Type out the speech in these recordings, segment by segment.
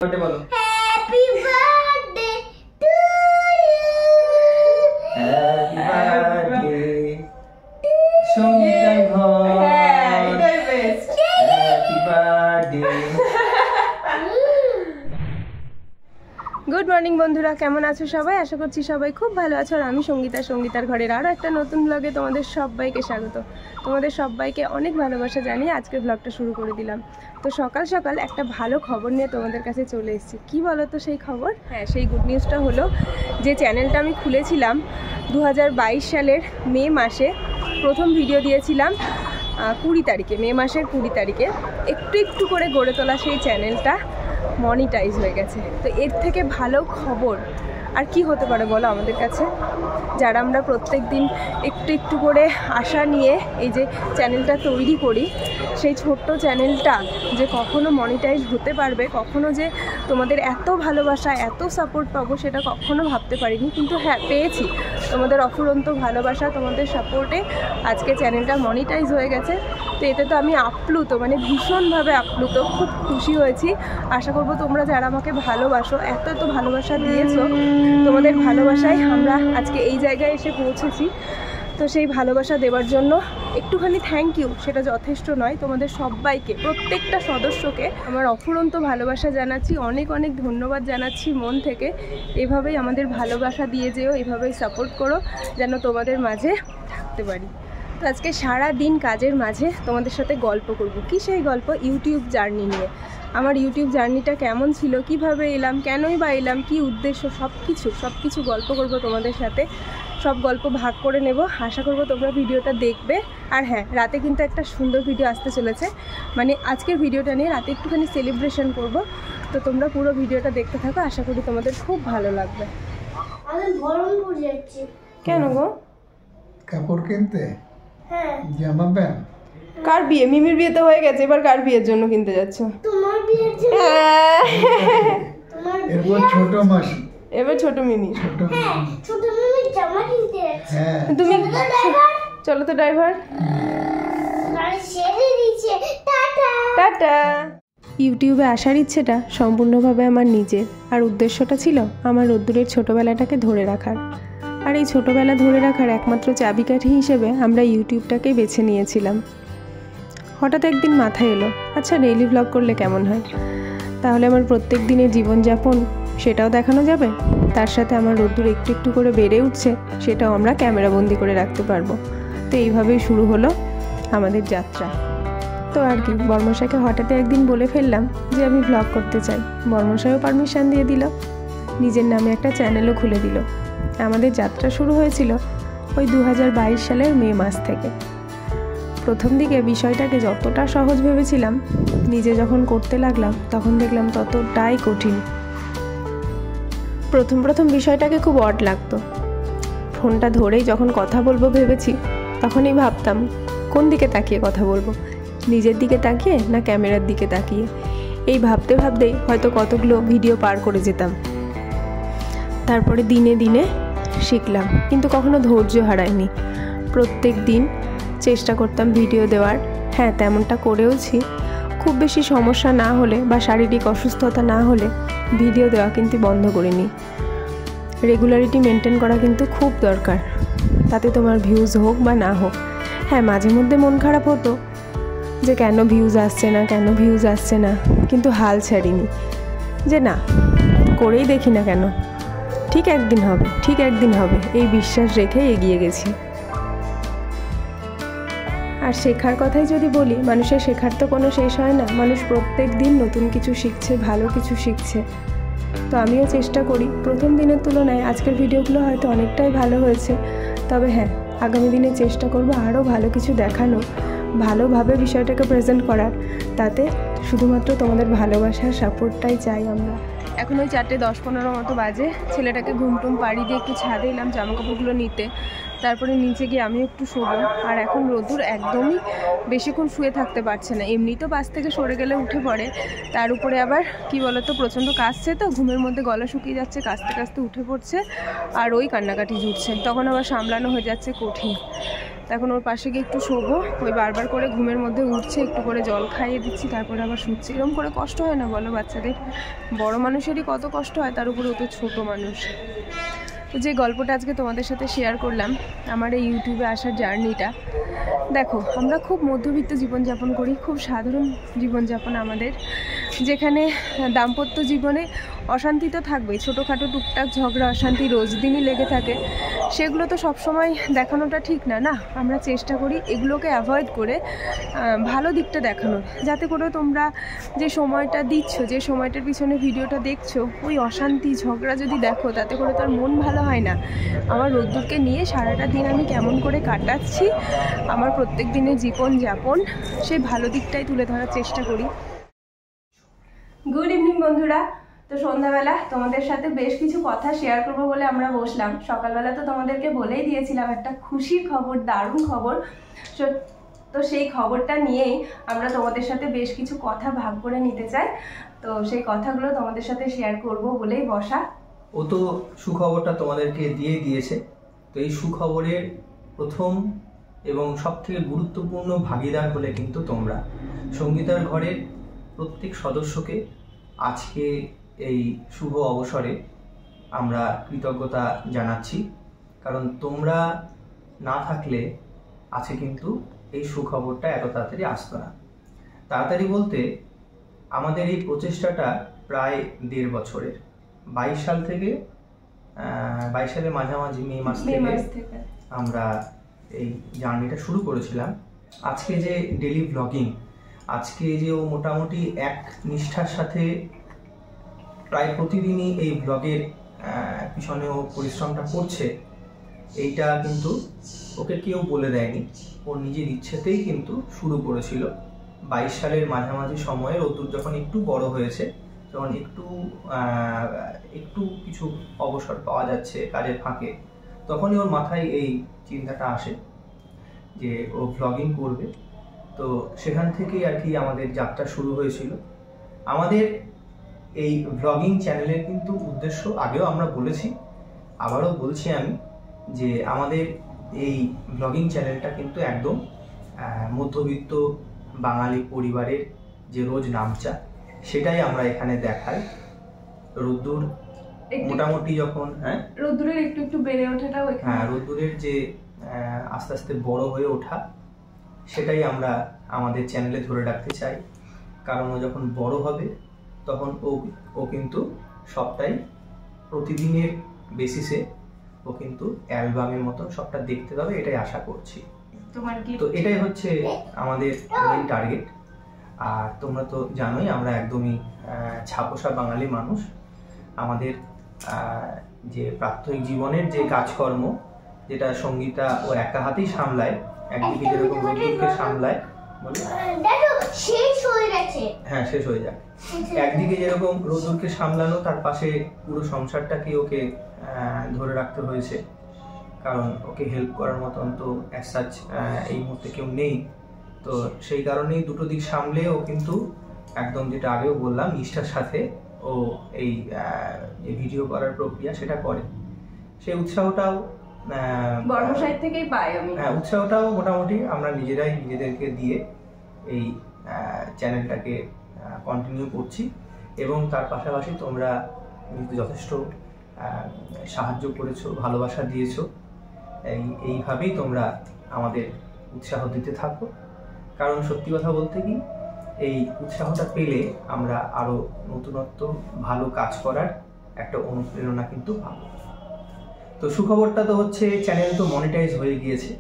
Birthday बोलो। Happy birthday to you. Happy birthday Sangeeta घर। এটাই best. Happy birthday. Good morning বন্ধুরা, কেমন আছো সবাই? আশা করছি সবাই খুব ভালো আছো। আর আমি সঙ্গীতার ঘরের আরও একটা নতুন ব্লগে তোমাদের সবাইকে স্বাগত। তোমাদের সবাইকে অনেক ভালোবাসা জানিয়ে আজকের ব্লগটা শুরু করে দিলাম। তো সকাল সকাল একটা ভালো খবর নিয়ে তোমাদের কাছে চলে এসেছি। কি বলো তো সেই খবর? হ্যাঁ, সেই গুড নিউজটা হলো যে চ্যানেলটা আমি খুলেছিলাম 2022 সালের মে মাসে, প্রথম ভিডিও দিয়েছিলাম 20 তারিখে, মে মাসের 20 তারিখে। একটু করে গড়ে তোলা সেই চ্যানেলটা মনিটাইজ হয়ে গেছে। তো এর থেকে ভালো খবর আর কি হতে পারে বলো আমাদের কাছে, যারা আমরা প্রত্যেক দিন একটু করে আশা নিয়ে এই যে চ্যানেলটা তৈরি করি, সেই ছোট্ট চ্যানেলটা যে কখনো মনিটাইজ হতে পারবে, কখনো যে তোমাদের এত ভালোবাসা এত সাপোর্ট পাবো সেটা কখনো ভাবতে পারিনি। কিন্তু হ্যাঁ, পেয়েছি তোমাদের অফুরন্ত ভালোবাসা, তোমাদের সাপোর্টে আজকে চ্যানেলটা মনিটাইজ হয়ে গেছে। তো এতে তো আমি আপ্লুত, মানে ভীষণভাবে আপ্লুত, খুব খুশি হয়েছি। আশা করবো তোমরা যারা আমাকে ভালোবাসো, এত ভালোবাসা দিয়েছো, তোমাদের ভালোবাসায় আমরা আজকে এই জায়গায় এসে পৌঁছেছি। তো সেই ভালোবাসা দেওয়ার জন্য একটুখানি থ্যাংক ইউ, সেটা যথেষ্ট নয়। তোমাদের সবাইকে, প্রত্যেকটা সদস্যকে আমার অফুরন্ত ভালোবাসা জানাচ্ছি, অনেক ধন্যবাদ জানাচ্ছি মন থেকে। এভাবেই আমাদের ভালোবাসা দিয়ে যেও, এভাবেই সাপোর্ট করো, যেন তোমাদের মাঝে থাকতে পারি। তো আজকে সারা দিন কাজের মাঝে তোমাদের সাথে গল্প করব। কি সেই গল্প? ইউটিউব জার্নি নিয়ে। আমার ইউটিউব জার্নিটা কেমন ছিল, কিভাবে এলাম, কেনই বা এলাম, কী উদ্দেশ্য, সব কিছু গল্প করব তোমাদের সাথে। সব গল্প ভাগ করে নেব। আশা করব তোমরা ভিডিওটা দেখবে। আর হ্যাঁ, রাতে কিন্তু একটা সুন্দর ভিডিও আসতে চলেছে, মানে আজকের ভিডিওটা নিয়ে রাতে একটুখানি সেলিব্রেশন করব। তো তোমরা পুরো ভিডিওটা দেখতে থাকো, আশা করি তোমাদের খুব ভালো লাগবে। আমি বহরমপুর যাচ্ছি। কেন গো? কাপড় কিনতে? হ্যাঁ। জামা প্যান্ট? কার বিয়ে? মিমির বিয়ে তো হয়ে গেছে, এবার কার বিয়ের জন্য কিনতে যাচ্ছ? তোমার বিয়ের জন্য। তোমার এরপর ছোট মাসি, এবার ছোট মিমি। ছোট হ্যাঁ, ছোট মিমি জামা কিনতে যাচ্ছে। হ্যাঁ তুমি ড্রাইভার চলো তো ড্রাইভার। গাড়ি ছেড়ে দিচ্ছে। Tata tata. ইউটিউবে আসার ইচ্ছেটা সম্পূর্ণভাবে আমার নিজের, আর উদ্দেশ্যটা ছিল আমার রোদ্দুরের ছোটোবেলাটাকে ধরে রাখার। আর এই ছোটোবেলা ধরে রাখার একমাত্র চাবিকাঠি হিসেবে আমরা ইউটিউবটাকেই বেছে নিয়েছিলাম। হঠাৎ একদিন মাথায় এলো, আচ্ছা ডেইলি ব্লগ করলে কেমন হয়? তাহলে আমার প্রত্যেক দিনের জীবনযাপন সেটাও দেখানো যাবে, তার সাথে আমার রোদ্দুর একটু করে বেড়ে উঠছে সেটাও আমরা ক্যামেরাবন্দি করে রাখতে পারবো। তো এইভাবেই শুরু হলো আমাদের যাত্রা। তো আর কি, বর্মশাইকে হঠাৎ একদিন বলে ফেললাম যে আমি ব্লগ করতে চাই। বর্মশাইও পারমিশন দিয়ে দিল, নিজের নামে একটা চ্যানেলও খুলে দিল। আমাদের যাত্রা শুরু হয়েছিল ওই 2022 সালের মে মাস থেকে। প্রথম দিকে বিষয়টাকে যতটা সহজ ভেবেছিলাম, নিজে যখন করতে লাগলাম তখন দেখলাম ততটাই কঠিন। প্রথম বিষয়টাকে খুব অড লাগতো। ফোনটা ধরেই যখন কথা বলবো ভেবেছি, তখনই ভাবতাম কোন দিকে তাকিয়ে কথা বলবো, নিজের দিকে তাকিয়ে না ক্যামেরার দিকে তাকিয়ে। এই ভাবতেই হয়তো কতগুলো ভিডিও পার করে যেতাম। তারপরে দিনে শিখলাম, কিন্তু কখনো ধৈর্য হারাইনি। প্রত্যেক দিন চেষ্টা করতাম ভিডিও দেওয়ার। হ্যাঁ, তেমনটা করেওছি। খুব বেশি সমস্যা না হলে বা শারীরিক অসুস্থতা না হলে ভিডিও দেওয়া কিন্তু বন্ধ করিনি। রেগুলারিটি মেনটেন করা কিন্তু খুব দরকার, তাতে তোমার ভিউজ হোক বা না হোক। হ্যাঁ, মাঝে মধ্যে মন খারাপ হতো যে কেন ভিউজ আসছে না, কিন্তু হাল ছাড়িনি যে না, করেই দেখি না কেন, ঠিক একদিন হবে, এই বিশ্বাস রেখে এগিয়ে গেছি। আর শেখার কথাই যদি বলি, মানুষের শেখার তো কোনো শেষ হয় না। মানুষ প্রত্যেক দিন নতুন কিছু শিখছে, ভালো কিছু শিখছে। তো আমিও চেষ্টা করি প্রথম দিনের তুলনায় আজকের ভিডিওগুলো হয়তো অনেকটাই ভালো হয়েছে। তবে হ্যাঁ, আগামী দিনে চেষ্টা করব আরও ভালো কিছু দেখানো, ভালোভাবে বিষয়টাকে প্রেজেন্ট করার। তাতে শুধুমাত্র তোমাদের ভালোবাসার সাপোর্টটাই চাই আমরা। এখন ওই 4:10-15 মতো বাজে। ছেলেটাকে ঘুমটুম পাড়ি দিয়ে একটু ছাদে এলাম জামাকাপড়গুলো নিতে। তারপরে নিচে গিয়ে আমিও একটু শোবো। আর এখন রোদুর একদমই বেশিক্ষণ শুয়ে থাকতে পারছে না। এমনি তো বাস থেকে সরে গেলে উঠে পড়ে, তার উপরে আবার কি বলতো, প্রচণ্ড কাশছে, তো ঘুমের মধ্যে গলা শুকিয়ে যাচ্ছে, কাশতে উঠে পড়ছে আর ওই কান্নাকাটি জুটছে। তখন আবার সামলানো হয়ে যাচ্ছে কঠিন। এখন ওর পাশে গিয়ে একটু শোবো। ওই বারবার করে ঘুমের মধ্যে উঠছে, একটু করে জল খাইয়ে দিচ্ছি, তারপরে আবার শুচ্ছে। এরকম করে কষ্ট হয় না বলো বাচ্চাদের? বড় মানুষেরই কত কষ্ট হয়, তার উপরে ও তো ছোটো মানুষ। তো যে গল্পটা আজকে তোমাদের সাথে শেয়ার করলাম, আমার এই ইউটিউবে আসার জার্নিটা, দেখো আমরা খুব মধ্যবিত্ত জীবনযাপন করি, খুব সাধারণ জীবনযাপন আমাদের, যেখানে দাম্পত্য জীবনে অশান্তি তো থাকবেই, ছোটোখাটো টুকটাক ঝগড়া অশান্তি রোজ দিনই লেগে থাকে। সেগুলো তো সবসময় দেখানোটা ঠিক না, না? আমরা চেষ্টা করি এগুলোকে অ্যাভয়েড করে ভালো দিকটা দেখানোর, যাতে করে তোমরা যে সময়টা দিচ্ছ, যে সময়টার পিছনে ভিডিওটা দেখছো, ওই অশান্তি ঝগড়া যদি দেখো, তাতে করে তার মন ভালো হয় না। আমার রোদ্দুরকে নিয়ে সারাটা দিন আমি কেমন করে কাটাচ্ছি, আমার প্রত্যেক দিনের জীবনযাপন, সেই ভালো দিকটাই তুলে ধরার চেষ্টা করি। গুড ইভিনিং বন্ধুরা। তো সন্ধ্যাবেলা তোমাদের সাথে বেশ কিছু কথা শেয়ার করবো বলে আমরা বসলাম। সকালবেলা তো তোমাদেরকে বলেই দিয়েছিলাম একটা খুশির খবর, দারুণ খবর। তো সেই খবরটা নিয়েই আমরা তোমাদের সাথে বেশ কিছু কথা ভাগ করে নিতে চাই। তো সেই কথাগুলো তোমাদের সাথে শেয়ার করব বলেই বসা। ও তো সুখবরটা তোমাদেরকে দিয়েছে। তো এই সুখবরের প্রথম এবং সবথেকে গুরুত্বপূর্ণ ভাগিদার হলে কিন্তু তোমরা। সঙ্গীতার ঘরের প্রত্যেক সদস্যকে আজকে এই শুভ অবসরে আমরা কৃতজ্ঞতা জানাচ্ছি, কারণ তোমরা না থাকলে আজকে কিন্তু এই সুখবরটা এত তাড়াতাড়ি আসতো না। তাড়াতাড়ি বলতে আমাদের এই প্রচেষ্টাটা প্রায় 1.5 বছরের, 22 সাল থেকে 22 সালের মাঝামাঝি মে মাস থেকে আমরা এই জার্নিটা শুরু করেছিলাম। আজকে যে ডেলি ব্লগিং, আজকে যে ও মোটামুটি এক নিষ্ঠার সাথে প্রায় প্রতিদিনই এই ব্লগের পিছনে ও পরিশ্রমটা করছে, এইটা কিন্তু ওকে কেউ বলে দেয়নি, ওর নিজের ইচ্ছেতেই কিন্তু শুরু করেছিল। 22 সালের মাঝামাঝি সময়ে রোদ্দুর যখন একটু বড় হয়েছে, যখন একটু কিছু অবসর পাওয়া যাচ্ছে কাজের ফাঁকে, তখনই ওর মাথায় এই চিন্তাটা আসে যে ও ব্লগিং করবে। তো সেখান থেকেই আর কি আমাদের যাত্রা শুরু হয়েছিল। আমাদের এই ব্লগিং চ্যানেলের কিন্তু উদ্দেশ্য আগেও আমরা বলেছি, আবারও বলছি আমি, যে আমাদের এই ব্লগিং চ্যানেলটা কিন্তু একদম মধ্যবিত্ত বাঙালি পরিবারের যে রোজ নামচা, সেটাই আমরা এখানে দেখাই। রোদ্দুর মোটামুটি যখন রোদ্দুরের একটু বেড়ে ওঠাটাও, রোদ্দুরের যে আস্তে আস্তে বড় হয়ে ওঠা, সেটাই আমরা আমাদের চ্যানেলে ধরে রাখতে চাই। কারণ ও যখন বড় হবে তখন ও কিন্তু সবটাই প্রতিদিনের বেসিসে ও কিন্তু অ্যালবামের মতন সবটা দেখতে পাবে, এটাই আশা করছি। তো এটাই হচ্ছে আমাদের মেইন টার্গেট। আর তোমরা তো জানোই আমরা একদমই ছাপোষা বাঙালি মানুষ। আমাদের যে প্রাত্যহিক জীবনের যে কাজকর্ম, যেটা সঙ্গীতা ও একা হাতেই সামলায়, একদিকে যেরকম রোদ্দুরকে সামলায়, হ্যাঁ শেষ হয়ে যায়, একদিকে যেরকম রোদ্দুরকে সামলানো, তার পাশে পুরো সংসারটাকে ওকে ধরে রাখতে হয়েছে, কারণ ওকে হেল্প করার মতন তো অ্যাজ সাচ এই মুহূর্তে কেউ নেই। তো সেই কারণেই দুটো দিক সামলে ও কিন্তু একদম, যেটা আগেও বললাম, নিষ্ঠার সাথে ও এই ভিডিও করার প্রক্রিয়া সেটা করে। সেই উৎসাহটাও বর্মশাইড থেকেই পাই আমি। উৎসাহটাও মোটামুটি আমরা নিজেরাই নিজেদেরকে দিয়ে এই চ্যানেলটাকে কন্টিনিউ করছি। এবং তার পাশাপাশি তোমরা কিন্তু যথেষ্ট সাহায্য করেছো, ভালোবাসা দিয়েছো, এইভাবেই তোমরা আমাদের উৎসাহ দিতে থাকো। কারণ সত্যি কথা বলতে কি, এই উৎসাহটা পেলে আমরা আরও নতুনত্ব ভালো কাজ করার একটা অনুপ্রেরণা কিন্তু পাবো। তো সুখবরটা তো হচ্ছে চ্যানেল তো মনিটাইজ হয়ে গিয়েছে।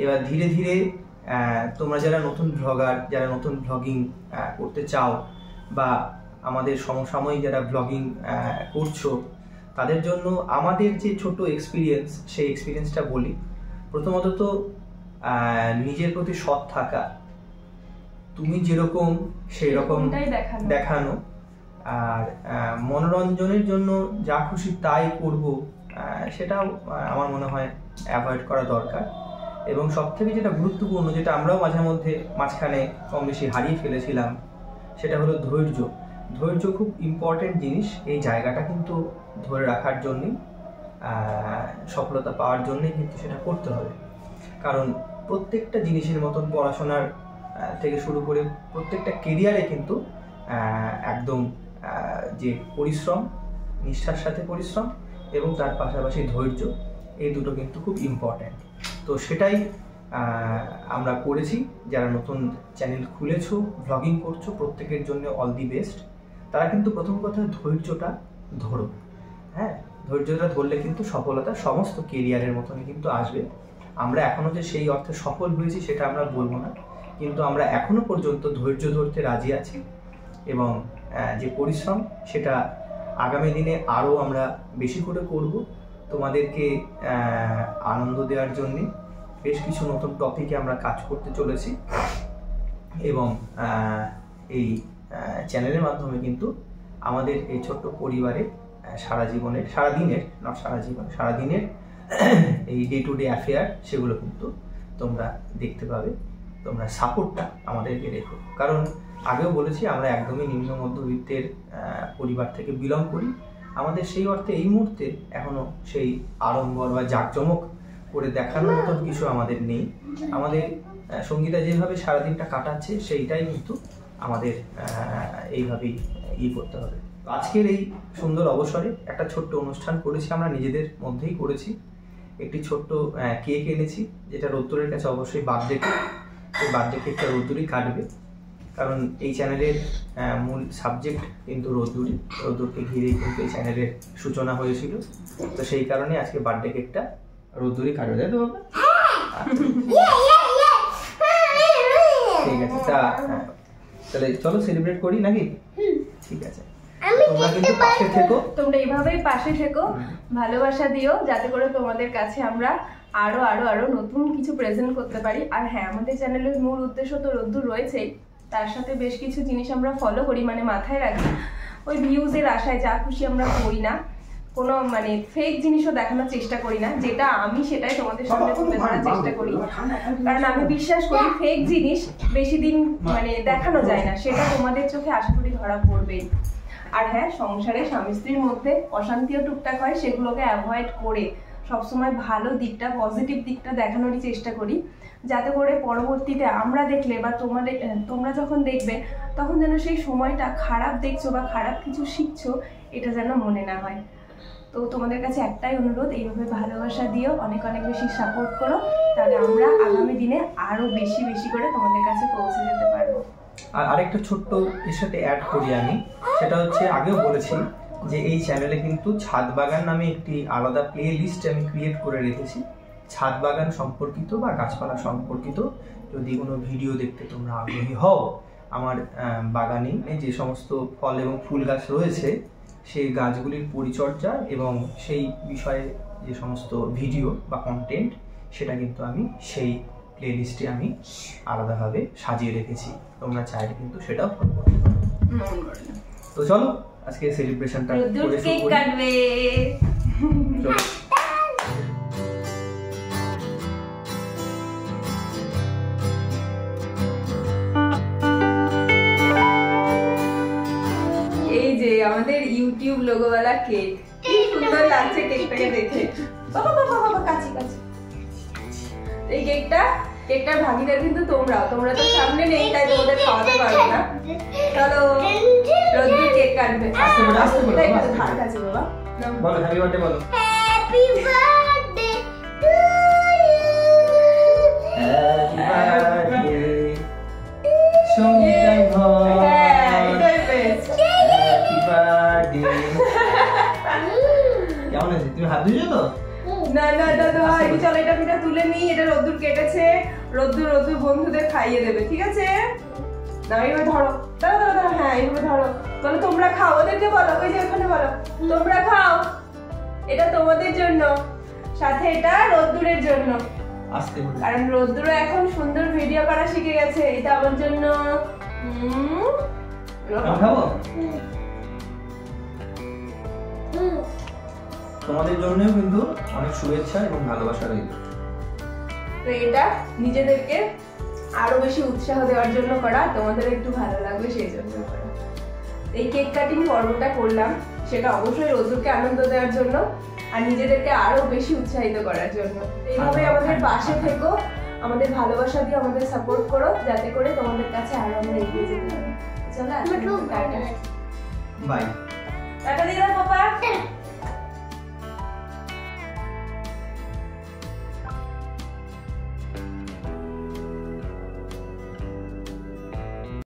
এবার ধীরে ধীরে তোমরা যারা নতুন ব্লগার, যারা নতুন ব্লগিং করতে চাও, বা আমাদের সমসাময়িক যারা ব্লগিং করছো, তাদের জন্য আমাদের যে ছোট এক্সপিরিয়েন্স, সেই এক্সপিরিয়েন্সটা বলি। প্রথমত তো নিজের প্রতি সৎ থাকা, তুমি যেরকম সেই রকম দেখানো, আর মনোরঞ্জনের জন্য যা খুশি তাই করব, সেটাও আমার মনে হয় অ্যাভয়েড করা দরকার। এবং সবথেকে যেটা গুরুত্বপূর্ণ, যেটা আমরাও মাঝখানে কম বেশি হারিয়ে ফেলেছিলাম, সেটা হলো ধৈর্য। ধৈর্য খুব ইম্পর্টেন্ট জিনিস। এই জায়গাটা কিন্তু ধরে রাখার জন্যই, সফলতা পাওয়ার জন্যই কিন্তু সেটা করতে হবে। কারণ প্রত্যেকটা জিনিসের মতন পড়াশোনার থেকে শুরু করে প্রত্যেকটা কেরিয়ারে কিন্তু একদম যে পরিশ্রম, নিষ্ঠার সাথে পরিশ্রম এবং তার পাশাপাশি ধৈর্য, এই দুটো কিন্তু খুব ইম্পর্ট্যান্ট। তো সেটাই আমরা করেছি। যারা নতুন চ্যানেল খুলেছো, ভ্লগিং করছো, প্রত্যেকের জন্য অল দি বেস্ট। তারা কিন্তু প্রথম কথা ধৈর্যটা ধরো। হ্যাঁ, ধৈর্যটা ধরলে কিন্তু সফলতা সমস্ত কেরিয়ারের মতনই কিন্তু আসবে। আমরা এখনও যে সেই অর্থে সফল হয়েছি সেটা আমরা বলবো না, কিন্তু আমরা এখনো পর্যন্ত ধৈর্য ধরতে রাজি আছি এবং যে পরিশ্রম সেটা আগামী দিনে আরও আমরা বেশি করে করব। তোমাদেরকে আনন্দ দেওয়ার জন্যে বেশ কিছু নতুন টপিকে আমরা কাজ করতে চলেছি এবং এই চ্যানেলের মাধ্যমে কিন্তু আমাদের এই ছোট্ট পরিবারে সারাদিনের এই ডে টু ডে অ্যাফেয়ার সেগুলো কিন্তু তোমরা দেখতে পাবে। তোমরা সাপোর্টটা আমাদেরকে রেখো, কারণ আগেও বলেছি আমরা একদমই নিম্ন মধ্যবিত্তের পরিবার থেকে বিলং করি। আমাদের সেই অর্থে এই মুহূর্তে এখনো সেই আড়ম্বর বা জাঁকজমক করে দেখানোর মতন কিছু আমাদের নেই। আমাদের সঙ্গীতা যেভাবে সারাদিনটা কাটাচ্ছে সেইটাই কিন্তু আমাদের এইভাবেই করতে হবে। আজকের এই সুন্দর অবসরে একটা ছোট্ট অনুষ্ঠান করেছি, আমরা নিজেদের মধ্যেই করেছি। একটি ছোট্ট কেক এনেছি, যেটা রোদ্দুরের কাছে অবশ্যই বার্থডে কেক। এই বার্থডে কেকটা রোদ্দুরই কাটবে, কারণ এই চ্যানেলের মূল সাবজেক্ট কিন্তু রোদ্দুরকে ঘিরেই কিন্তু এই চ্যানেলের সূচনা হয়েছিল। তো সেই কারণে আজকে বার্থডে কেকটা রোদ্দুরই কাটবে, তাই তো বাবা? ঠিক আছে, তাহলে চলো সেলিব্রেট করি নাকি? ঠিক আছে, তোমরা কিন্তু পাশে থেকো, তোমরা এইভাবেই পাশে থেকো, ভালোবাসা দিও, যাতে করে তোমাদের কাছে আমরা আরো আরো আরো নতুন কিছু প্রেজেন্ট করতে পারি। আর হ্যাঁ, আমাদের চ্যানেলের মূল উদ্দেশ্য তো রোদ্দুর রয়েছেই, তার সাথে বেশ কিছু জিনিস আমরা ফলো করি, মানে মাথায় রাখি। ওই ভিউজের আশায় যা খুশি আমরা করি না, কোনো মানে ফেক জিনিসও দেখানোর চেষ্টা করি না। যেটা আমি সেটাই তোমাদের সামনে তুলে ধরার চেষ্টা করি, কারণ আমি বিশ্বাস করি ফেক জিনিস বেশি দিন মানে দেখানো যায় না, সেটা তোমাদের চোখে আশা করি ধরা পড়বেই। আর হ্যাঁ, সংসারে স্বামী স্ত্রীর মধ্যে অশান্তিও টুকটাক হয়, সেগুলোকে অ্যাভয়েড করে সবসময় ভালো দিকটা, পজিটিভ দিকটা দেখানোরই চেষ্টা করি, যাতে করে পরবর্তীতে আমরা দেখলে বা তোমরা যখন দেখবে তখন যেন সেই সময়টা খারাপ দেখছো বা খারাপ কিছু শিখছো এটা যেন মনে না হয়। তো তোমাদের কাছে একটাই অনুরোধ, এইভাবে ভালোবাসা দিও, অনেক অনেক বেশি সাপোর্ট করো, তাহলে আমরা আগামী দিনে আরো বেশি বেশি করে তোমাদের কাছে পৌঁছে যেতে পারবো। আর আরেকটা ছোট্ট এর সাথে অ্যাড করি আমি, সেটা হচ্ছে আগেও বলেছি যে এই চ্যানেলে কিন্তু ছাদ বাগান নামে একটি আলাদা প্লে লিস্ট আমি ক্রিয়েট করে রেখেছি। ছাদ বাগান সম্পর্কিত বা গাছপালা সম্পর্কিত যদি কোনো ভিডিও দেখতে তোমরা আগ্রহী হও, আমার বাগানে যে সমস্ত ফল এবং ফুল গাছ রয়েছে সেই গাছগুলির পরিচর্যা এবং সেই বিষয়ে যে সমস্ত ভিডিও বা কন্টেন্ট, সেটা কিন্তু আমি সেই প্লে লিস্টে আমি আলাদাভাবে সাজিয়ে রেখেছি। তোমরা চাইলে কিন্তু সেটাও ফলো করতে পারো। তো চলো আজকে সেলিব্রেশনটা করে শুরু করি। চলো। এই যে আমাদের ইউটিউব লোগোওয়ালা কেক, কি সুন্দর লাগছে কেকটাকে দেখে। বাবা বাবা বাবা, কাছে কাছে। এই কেকটার ভাগিদার কিন্তু তোমরা তো সামনে নেই, তাই তোমাদের খাওয়াতে পারবে না। চলো রোদ্দুর কেক কাটবে। আস্তে বলো, আস্তে বলো, ধার কাছে বাবা। বলো হ্যাপি বার্থডে বলো। Happy birthday to happy birthday Sangeeta ভাই, এটাই বেস্ট। Happy birthday. কেমন আছে? তুমি হাত ধুয়েছো তো? না না দাদা ভাই, চলো এটা পিঠা তুলে নি, এটা রোদ্দুর কেটেছে, রোদ্দুর বন্ধুদের খাইয়ে দেবে, ঠিক আছে? না এইভাবে ধরো, দাঁড়া, হ্যাঁ এইভাবে ধরো, বলো তোমরা খাও, ওদেরকে বলো, ওই যে ওখানে বলো তোমরা খাও, এটা তোমাদের জন্য, সাথে এটা রোদ্দুরের জন্য। আস্তে বলো, কারণ রোদ্দুরও এখন সুন্দর ভিডিও করা শিখে গেছে, এটা আমার জন্য। খাবো? তোমাদের জন্যও কিন্তু অনেক শুভেচ্ছা এবং ভালোবাসা রইল। তো এটা নিজেদেরকে আরো বেশি উৎসাহ দেওয়ার জন্য করা, তোমাদের একটু ভালো লাগবে সেই জন্য করা। এই কেক কাটিং পর্বটা করলাম সেটা অবশ্যই রোদ্দুরকে আনন্দ দেওয়ার জন্য আর নিজেদেরকে আরো বেশি উৎসাহিত করার জন্য। এইভাবে আমাদের পাশে থেকো, আমাদের ভালোবাসা দিয়ে আমাদের সাপোর্ট করো, যাতে করে তোমাদের কাছে আরো আমরা এগিয়ে যেতে পারি। চলো টাটা। বাই। টাটা দিয়ে